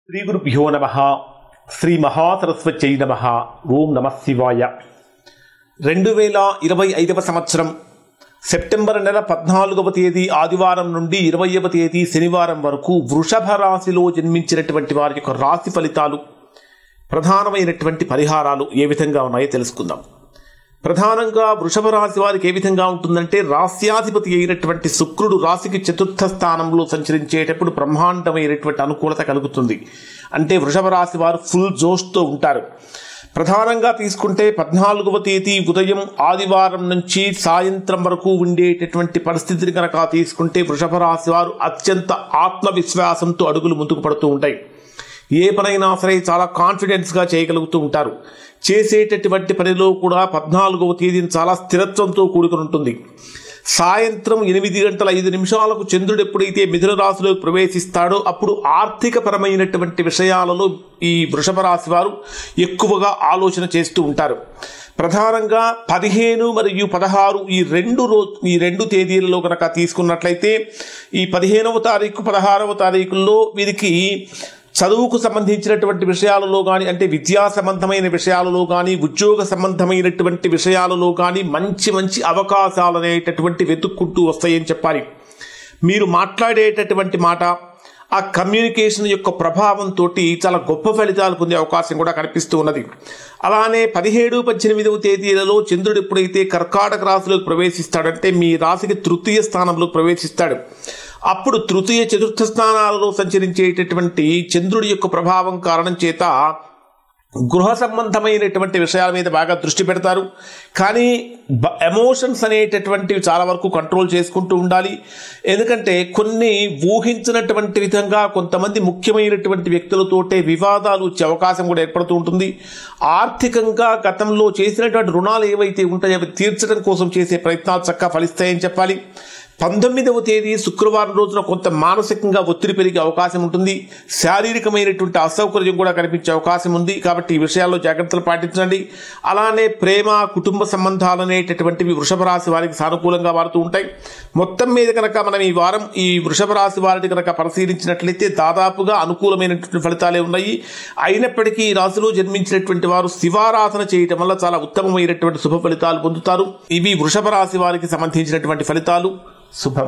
శ్రీ గురుభ్యో నమః. శ్రీ మహాసరస్వత్యై నమః. ఓం నమః శివాయ. 2025 సంవత్సరం సెప్టెంబర్ నెల 14వ తేదీ ఆదివారం నుండి 20వ తేదీ శనివారం వరకు వృషభ రాశిలో జన్మించినటువంటి వారి యొక్క రాశి ఫలితాలు, ప్రధానమైనటువంటి పరిహారాలు ఏ విధంగా ఉన్నాయో తెలుసుకుందాం. ప్రధానంగా వృషభ రాశి వారికి ఏ విధంగా ఉంటుందంటే, రాశ్యాధిపతి అయినటువంటి శుక్రుడు రాశికి చతుర్థ స్థానంలో సంచరించేటప్పుడు బ్రహ్మాండమైనటువంటి అనుకూలత కలుగుతుంది. అంటే వృషభ రాశి వారు ఫుల్ జోష్తో ఉంటారు. ప్రధానంగా తీసుకుంటే 14వ తేదీ ఉదయం ఆదివారం నుంచి సాయంత్రం వరకు ఉండేటటువంటి పరిస్థితిని కనుక తీసుకుంటే వృషభ రాశి వారు అత్యంత ఆత్మవిశ్వాసంతో అడుగులు ముందుకు పడుతూ ఉంటాయి. ఏ పనైనా సరే చాలా కాన్ఫిడెన్స్గా చేయగలుగుతూ ఉంటారు. చేసేటటువంటి పనిలో కూడా 14వ తేదీని చాలా స్థిరత్వంతో కూడుకుని ఉంటుంది. సాయంత్రం 8:05 చంద్రుడు ఎప్పుడైతే మిథున రాశిలో ప్రవేశిస్తాడో అప్పుడు ఆర్థిక పరమైనటువంటి విషయాలలో ఈ వృషభ రాశి వారు ఎక్కువగా ఆలోచన చేస్తూ ఉంటారు. ప్రధానంగా 15 మరియు 16 ఈ రెండు తేదీలలో కనుక తీసుకున్నట్లయితే, ఈ 15వ తారీఖు 16వ తారీఖుల్లో వీరికి చదువుకు సంబంధించినటువంటి విషయాలలో కానీ, అంటే విద్యా సంబంధమైన విషయాలలో కానీ, ఉద్యోగ సంబంధమైనటువంటి విషయాలలో కానీ మంచి మంచి అవకాశాలు అనేటటువంటి వెతుక్కుంటూ వస్తాయని చెప్పాలి. మీరు మాట్లాడేటటువంటి మాట, ఆ కమ్యూనికేషన్ యొక్క ప్రభావంతో చాలా గొప్ప ఫలితాలు పొందే అవకాశం కూడా కనిపిస్తూ ఉన్నది. అలానే 17, 18వ తేదీలలో చంద్రుడు ఎప్పుడైతే కర్కాటక రాశిలోకి ప్రవేశిస్తాడంటే మీ రాశికి తృతీయ స్థానంలో ప్రవేశిస్తాడు. అప్పుడు తృతీయ చతుర్థ స్థానాలలో సంచరించేటటువంటి చంద్రుడి యొక్క ప్రభావం కారణం చేత గృహ సంబంధమైనటువంటి విషయాల మీద బాగా దృష్టి పెడతారు. కానీ ఎమోషన్స్ అనేటటువంటివి చాలా వరకు కంట్రోల్ చేసుకుంటూ ఉండాలి. ఎందుకంటే కొన్ని ఊహించినటువంటి విధంగా కొంతమంది ముఖ్యమైనటువంటి వ్యక్తులతోటే వివాదాలు వచ్చే అవకాశం కూడా ఏర్పడుతూ ఉంటుంది. ఆర్థికంగా గతంలో చేసినటువంటి రుణాలు ఏవైతే ఉంటాయో అవి తీర్చడం కోసం చేసే ప్రయత్నాలు చక్కగా ఫలిస్తాయని చెప్పాలి. 19వ తేదీ శుక్రవారం రోజున కొంత మానసికంగా ఒత్తిడి పెరిగే అవకాశం ఉంటుంది. శారీరకమైనటువంటి అసౌకర్యం కూడా కనిపించే అవకాశం ఉంది. కాబట్టి ఈ విషయాల్లో జాగ్రత్తలు పాటించండి. అలానే ప్రేమ, కుటుంబ సంబంధాలు అనేటటువంటివి వృషభ రాశి వారికి సానుకూలంగా మారుతూ ఉంటాయి. మొత్తం మీద కనుక మనం ఈ వారం ఈ వృషభ రాశి వారిని కనుక పరిశీలించినట్లయితే దాదాపుగా అనుకూలమైనటువంటి ఫలితాలే ఉన్నాయి. అయినప్పటికీ ఈ రాశిలో జన్మించినటువంటి వారు శివారాధన చేయటం వల్ల చాలా ఉత్తమమైనటువంటి శుభ ఫలితాలు పొందుతారు. ఇవి వృషభ రాశి వారికి సంబంధించినటువంటి ఫలితాలు. శుభం.